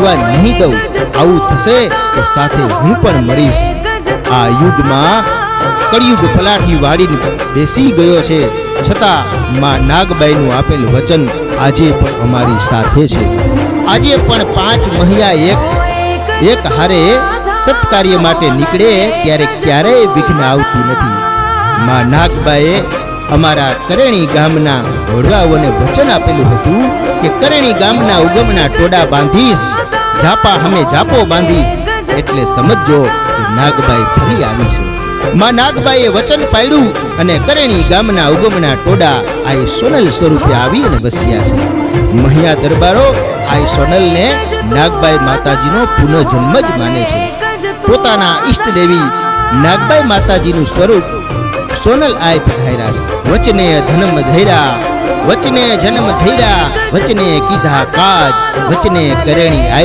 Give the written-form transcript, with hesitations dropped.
મરવા નહીં દઉં, આવું થશે તો સાથે હું પણ મરીશ. આ યુગમાં કળિયુગ પલાઠી વાળીને બેસી ગયો છે, છતાં માં નાગબાઈનું આપેલ વચન આજે પણ અમારી સાથે છે. આજે પણ 5 મહિયા એક હારે સત્કાર્ય માટે નીકળે ત્યારે ક્યારેય વિઘ્ન આવતું નથી. માં નાગબાઈએ અમારા કરેણી ગામના ઘોડવાઓને વચન આપેલું હતું કે કરેણી ગામના ઉગમના ટોડા બાંધીશ, જાપા હમે જાપો બાંધીશ. એટલે સમજો કે નાગબાઈ ફરી આવી છે. માં નાગબાઈએ વચન પાળ્યું અને કરેણી ગામના ઉગમના ટોડા આ સોનલ સ્વરૂપે આવી અને વસ્યા છે. મહિયા દરબારો આ સોનલને નાગબાઈ માતાજીનો પુનઃજન્મ જ માને છે. પોતાના ઈષ્ટદેવી નાગબાઈ માતાજીનું સ્વરૂપ સોનલ આય પધાર્યા છે. વચને જન્મ ધૈરા, વચને જન્મ ધૈરા, વચને કીધા કાજ, વચને કરેણી આય